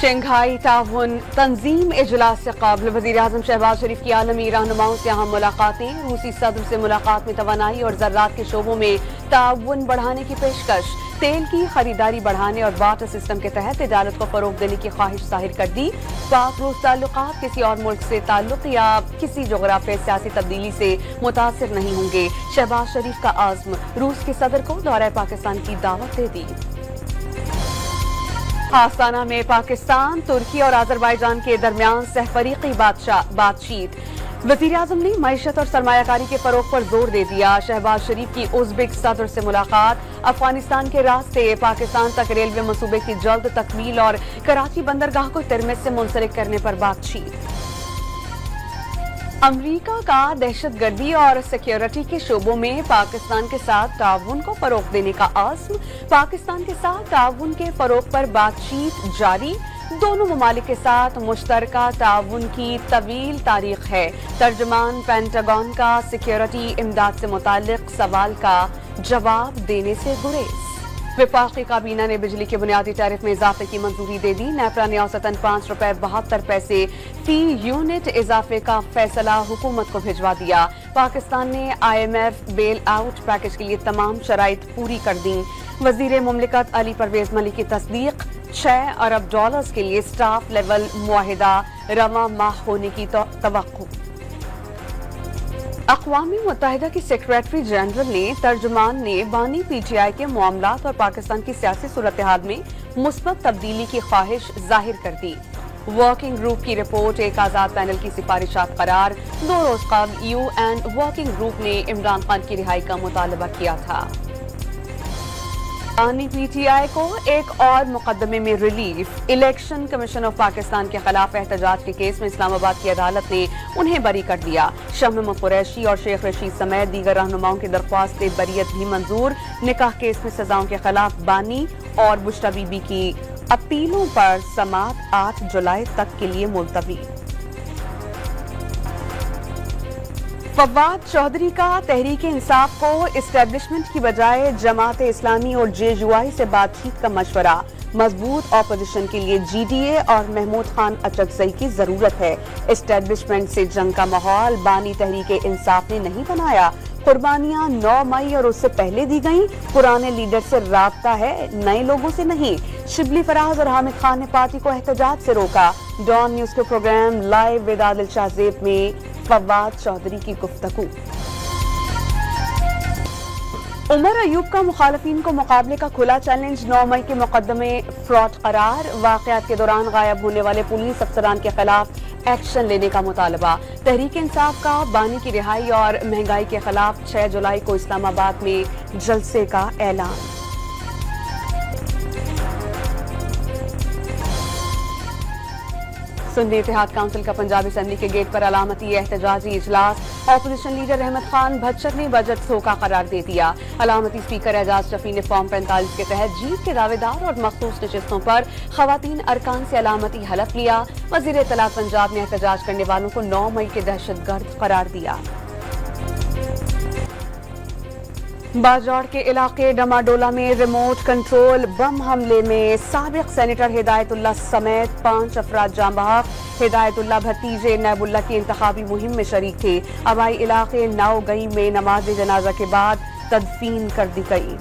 Shanghai تعاون تنظیم اجلاس سے قبل وزیراعظم شہباز شریف کی عالمی رہنماؤں سے اہم ملاقاتیں، روسی صدر سے ملاقات میں توانائی اور ذرات کے شعبوں میں تعاون بڑھانے کی پیشکش، تیل کی خریداری بڑھانے اور بارٹر سسٹم کے تحت تجارت کو فروغ دینے کی خواہش ظاہر کر دی۔ پاک روس تعلقات کسی اور ملک سے تعلق یا کسی جغرافیائی سیاسی تبدیلی سے متاثر نہیں ہوں گے، شہباز شریف کا عزم، روس کے صدر کو دورہ پاکستان کی دعوت دے دی۔ آستانہ میں پاکستان، ترکی اور آذربائیجان کے درمیان سہ فریقی بات چیت، وزیراعظم نے معیشت اور سرمایہ کاری کے فروغ پر زور دے دیا۔ شہباز شریف کی ازبک صدر سے ملاقات، افغانستان کے راستے پاکستان تک ریلوے منصوبے کی جلد تکمیل اور کراچی بندرگاہ کو ترمز سے منسلک کرنے پر بات چیت۔ امریکہ کا دہشت گردی اور سیکیورٹی کے شعبوں میں پاکستان کے ساتھ تعاون کو فروغ دینے کا عزم، پاکستان کے ساتھ تعاون کے فروغ پر بات چیت جاری، دونوں ممالک کے ساتھ مشترکہ تعاون کی طویل تاریخ ہے۔ ترجمان پینٹاگون کا سیکیورٹی امداد سے متعلق سوال کا جواب دینے سے گریز۔ وفاقی کابینہ نے بجلی کے بنیادی ٹیرف میں اضافے کی منظوری دے دی۔ نیپرا نے اوسطاً ₹5.72 فی یونٹ اضافے کا فیصلہ حکومت کو بھجوا دیا۔ پاکستان نے IMF بیل آؤٹ پیکج کے لیے تمام شرائط پوری کر دیں۔ وزیر مملکت علی پرویز ملک کی تصدیق، $6 ارب کے لیے سٹاف لیول معاہدہ رواں ماہ ہونے کی توقع۔ اقوام متحدہ کی سیکریٹری جنرل نے ترجمان نے بانی PTI کے معاملات اور پاکستان کی سیاسی صورتحال میں مثبت تبدیلی کی خواہش ظاہر کر دی۔ ورکنگ گروپ کی رپورٹ ایک آزاد پینل کی سفارشات قرار، 2 روز قبل UN ورکنگ گروپ نے عمران خان کی رہائی کا مطالبہ کیا تھا۔ بانی PTI کو ایک اور مقدمے میں relief, election commission of Pakistan کے خلاف احتجاج کے کیس میں اسلام آباد کی عدالت نے انہیں بری کر دیا۔ شمع محمود قریشی اور شیخ رشید سمیت دیگر رہنماؤں کی درخواست بریت بھی منظور۔ نکاح کیس میں سزاؤں کے خلاف بانی اور بشرا بی بی کی اپیلوں پر سماعت 8 جولائی تک کے لیے ملتوی۔ فواد چودھری کا تحریک انصاف کو اسٹیبلشمنٹ کی بجائے جماعت اسلامی اور JUI سے بات چیت کا مشورہ، مضبوط اپوزیشن کے لیے GDA اور محمود خان اچکزئی کی ضرورت ہے۔ اسٹیبلشمنٹ سے جنگ کا ماحول بانی تحریک انصاف نے نہیں بنایا، قربانیاں 9 مئی اور اس سے پہلے دی گئیں، پرانے لیڈر سے رابطہ ہے، نئے لوگوں سے نہیں۔ شبلی فراز اور حامد خان نے پارٹی کو احتجاج سے روکا۔ ڈان نیوز کے پروگرام لائیو ود عادل شاہ زیب میں فواد چودھری کی گفتگو۔ عمر ایوب کا مخالفین کو مقابلے کا کھلا چیلنج، 9 مئی کے مقدمے فراڈ قرار، واقعات کے دوران غائب ہونے والے پولیس افسران کے خلاف ایکشن لینے کا مطالبہ۔ تحریک انصاف کا بانی کی رہائی اور مہنگائی کے خلاف 6 جولائی کو اسلام آباد میں جلسے کا اعلان۔ سنی اتحاد کونسل کا پنجاب اسمبلی کے گیٹ پر علامتی احتجاجی اجلاس، اپوزیشن لیڈر احمد خان بھچر نے بجٹ دھوکہ قرار دے دیا۔ علامتی اسپیکر اعجاز شفیع نے فارم 45 کے تحت جیت کے دعوے دار اور مخصوص نشستوں پر خواتین ارکان سے علامتی حلف لیا۔ وزیر اطلاعات پنجاب نے احتجاج کرنے والوں کو 9 مئی کے دہشت گرد قرار دیا۔ باجوڑ کے علاقے ڈماڈولا میں ریموٹ کنٹرول بم حملے میں سابق سینیٹر ہدایت اللہ سمیت 5 افراد جاں بحق۔ ہدایت اللہ بھتیجے نیب اللہ کی انتخابی مہم میں شریک تھے۔ آبائی علاقے ناؤگئی میں نماز جنازہ کے بعد تدفین کر دی گئی۔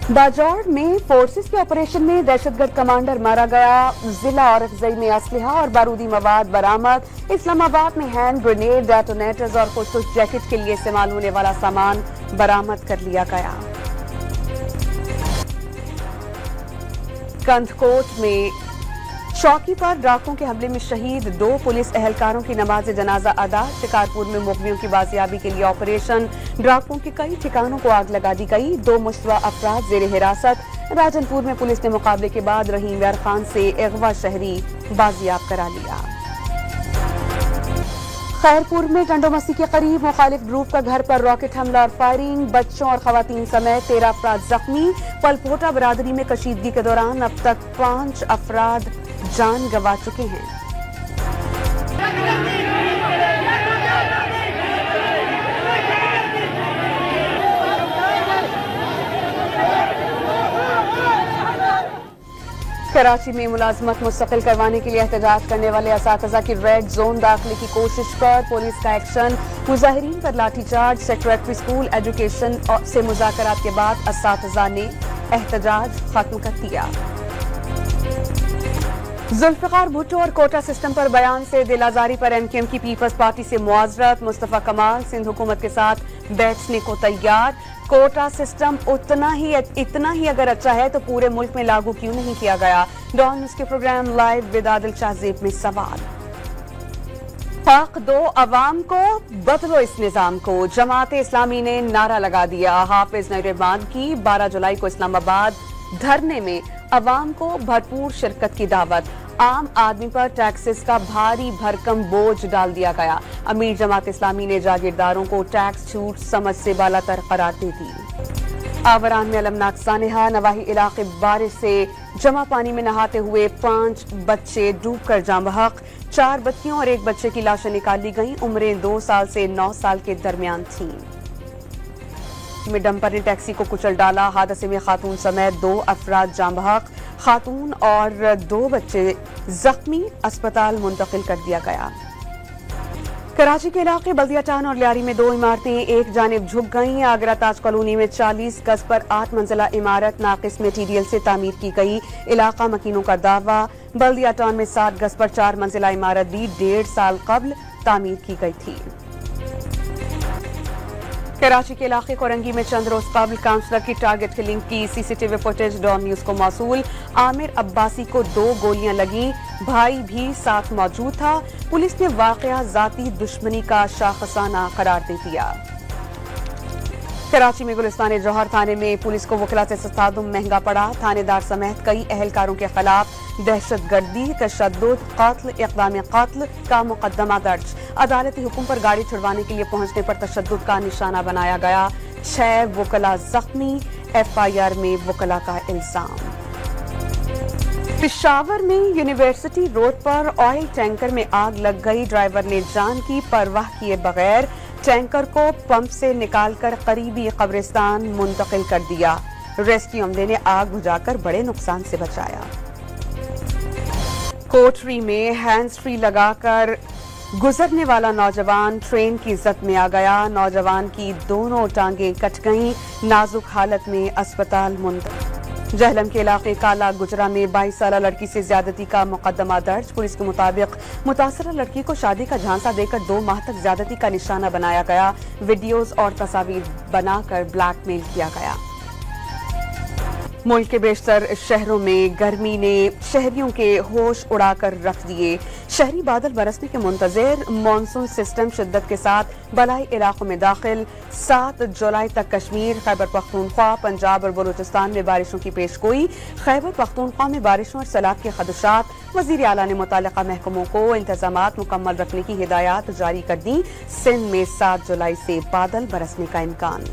باجوڑ میں فورسز کے آپریشن میں دہشت گرد کمانڈر مارا گیا۔ ضلع اورکھزئی میں اسلحہ اور بارودی مواد برآمد۔ اسلام آباد میں ہینڈ گرینیڈ، ڈیٹونیٹرز اور خصوص جیکٹ کے لیے استعمال ہونے والا سامان برآمد کر لیا گیا۔ کندھکوٹ میں چوکی پر ڈاکوں کے حملے میں شہید 2 پولیس اہلکاروں کی نماز جنازہ ادا۔ شکارپور میں مغویوں کی بازیابی کے لیے آپریشن، ڈاکوں کے کئی ٹھکانوں کو آگ لگا دی گئی، 2 مشتبہ افراد زیر حراست۔ راجن پور میں پولیس نے مقابلے کے بعد رحیم یار خان سے اغوا شہری بازیاب کرا لیا۔ خیرپور میں ٹنڈو مسیح کے قریب مخالف گروپ کا گھر پر راکٹ حملہ اور فائرنگ، بچوں اور خواتین سمیت 13 افراد زخمی۔ پلپوٹا برادری میں کشیدگی کے دوران اب تک 5 افراد جان گنوا چکے ہیں۔ कराची में मुलाजमत मुस्तकिल करवाने के लिए एहतजाज करने वाले असातिज़ा की रेड जोन दाखिले की कोशिश पर पुलिस का एक्शन, मुजाहिरीन पर लाठीचार्ज। सेक्रेटरी स्कूल एजुकेशन से मुज़ाकरात के बाद असातिज़ा ने एहतजाज खत्म कर दिया। जुल्फ़िकार भुट्टो और कोटा सिस्टम पर बयान से दिल आज़ारी पर MKM की पीपल्स पार्टी से मुआज़रत। मुस्तफ़ा कमाल सिंध हुकूमत के साथ बैठने को तैयार। कोटा सिस्टम इतना ही अगर अच्छा है तो पूरे मुल्क में लागू क्यों नहीं किया गया? डॉन न्यूज़ के program live with Adil Shahzeb में सवाल। हक दो अवाम को, बदलो इस निजाम को, जमात इस्लामी ने नारा लगा दिया। हाफिज नईर रहमान की 12 जुलाई को इस्लामाबाद धरने में अवाम को भरपूर शिरकत की दावत। आम आदमी पर टैक्सेस का भारी भरकम बोझ डाल दिया गया। अमीर जमात इस्लामी ने जागीरदारों को टैक्स छूट समझ से बालातर करार दे दी। आवरान में अलमनाक सानिहा, नवाही इलाके बारिश से जमा पानी में नहाते हुए 5 बच्चे डूबकर जाँ बहक। 4 बच्चियों और 1 बच्चे की लाशें निकाली गईं। उम्रें 2 साल से 9 साल के दरमियान थीं। में डंपर ने टैक्सी को कुचल डाला। हादसे में खातून समेत 2 अफराद जाँ बहक। खातून और 2 बच्चे जख्मी, अस्पताल मुंतकिल कर दिया गया। कराची के इलाके बल्दिया टाउन और लियारी में 2 इमारतें एक जानिब झुक गईं। आगरा ताज कॉलोनी में 40 गज पर 8 मंजिला इमारत नाकिस मेटीरियल से तामीर की गई। इलाका मकीनों का दावा। बल्दिया टाउन में 7 गज पर 4 मंजिला इमारत भी 1.5 साल कबल तामीर की गई थी। कराची के इलाके कोरंगी में चंद रोज कबल काउंसलर की टारगेट किलिंग की सीसीटीवी फुटेज डॉन न्यूज को मौसूल। आमिर अब्बासी को 2 गोलियां लगी, भाई भी साथ मौजूद था। पुलिस ने वाकया जाती दुश्मनी का शाखसाना करार दे दिया। कराची में गुलिस्तान जौहर थाने में पुलिस को वकला से तसादुम महंगा पड़ा। थानेदार समेत कई अहलकारों के खिलाफ दहशतगर्दी, तशद्दुद, कत्ल, इक़दाम कत्ल का मुकदमा दर्ज। अदालती हुक्म पर गाड़ी छुड़वाने के लिए पहुंचने पर तशद्दुद का निशाना बनाया गया। 6 वकला जख्मी। FIR में वकला का इल्जाम। पेशावर में यूनिवर्सिटी रोड पर ऑयल टैंकर में आग लग गई। ड्राइवर ने जान की परवाह किए बगैर टैंकर को पंप से निकालकर करीबी कब्रिस्तान मुंतकिल कर दिया। रेस्क्यू अमले ने आग बुझाकर बड़े नुकसान से बचाया। कोटरी में हैंड्स फ्री लगाकर गुजरने वाला नौजवान ट्रेन की जद में आ गया। नौजवान की दोनों टांगें कट गईं। नाजुक हालत में अस्पताल मुंतकिल। जहलम के इलाके काला गुजरा में 22 साला लड़की से ज्यादती का मुकदमा दर्ज। पुलिस के मुताबिक मुतासरा लड़की को शादी का झांसा देकर 2 माह तक ज्यादती का निशाना बनाया गया। वीडियोज और तस्वीर बनाकर ब्लैकमेल किया गया। मुल्क के बेशतर शहरों में गर्मी ने शहरियों के होश उड़ाकर रख दिए। शहरी बादल बरसने के मुंतजर। मानसून सिस्टम शिद्दत के साथ बलाई इलाकों में दाखिल। 7 जुलाई तक कश्मीर, खैबर पख्तूनख्वा, पंजाब और बलूचिस्तान में बारिशों की पेशगोई। खैबर पख्तूनख्वा में बारिशों और सैलाब के खदशात। वज़ीर आला ने मुताल्लिका महकमों को इंतजामात मुकम्मल रखने की हिदायत जारी कर दी। सिंध में 7 जुलाई से बादल बरसने का इम्कान।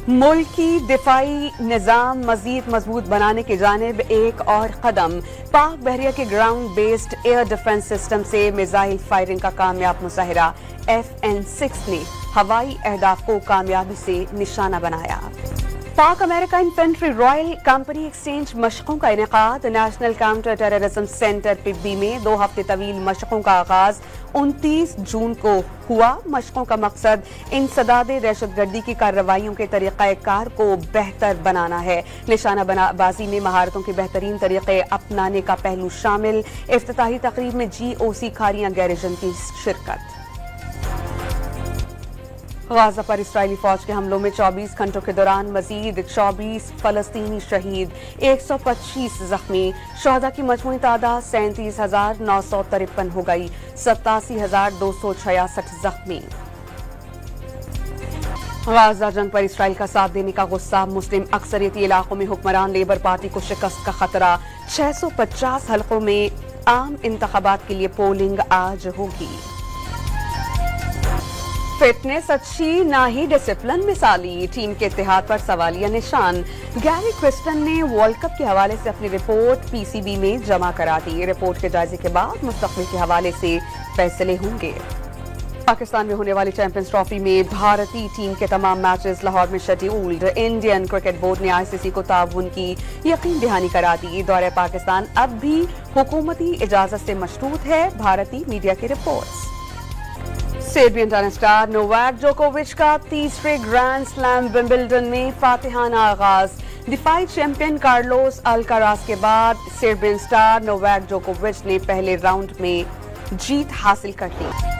मुल्क की दिफाई निज़ाम मजीद मजबूत बनाने की जानिब एक और कदम। पाक बहरिया के ground based air defence system से मिसाइल फायरिंग का कामयाब मुजाहिरा। FN-6 ने हवाई अहदाफ को कामयाबी से निशाना बनाया। Pak America infantry royal company exchange मशकों का इनेकाद। National counter terrorism centre Pabbi में 2 हफ्ते तवील मशकों का आगाज 29 जून को हुआ। मशकों का मकसद इंसदादे दहशतगर्दी की कार्रवाइयों के तरीक़ाकार को बेहतर बनाना है। निशाना बाजी में महारतों के बेहतरीन तरीके अपनाने का पहलू शामिल। इफ्तिताही तकरीब में GOC खारियां गैरिजन की शिरकत। गाजा पर इसराइली फौज के हमलों में 24 घंटों के दौरान मजीद 24 फलस्तीनी शहीद, 125 जख्मी। शहदा की मजमूई तादाद 37,953 हो गई। 87,266 जख्मी। गाजा जंग पर इसराइल का साथ देने का गुस्सा। मुस्लिम अक्सरियती इलाकों में हुक्मरान लेबर पार्टी को शिकस्त का खतरा। 650 हलकों में आम इंतखाबात के लिए पोलिंग आज होगी। फिटनेस अच्छी ना ही डिसिप्लिन मिसाली। टीम के इत्तेहाद पर सवालिया निशान। गैरी क्रिस्टन ने वर्ल्ड कप के हवाले से अपनी रिपोर्ट PCB में जमा करा दी। रिपोर्ट के जायजे के बाद मुस्तकबिल के हवाले से फैसले होंगे। पाकिस्तान में होने वाली चैंपियंस ट्रॉफी में भारतीय टीम के तमाम मैचेस लाहौर में शेड्यूल्ड। इंडियन क्रिकेट बोर्ड ने आईसीसी को ताउन की यकीन दहानी करा दी। दौरे पाकिस्तान अब भी हुकूमती इजाजत से मशरूत है, भारतीय मीडिया की reports. Serbian tennis star Novak जोकोविच का तीसरे ग्रैंड स्लैम विंबलडन में फातिहाना आगाज। डिफाई चैंपियन कार्लोस अल्काराज के बाद सर्बियन स्टार नोवाक जोकोविच ने पहले राउंड में जीत हासिल कर ली।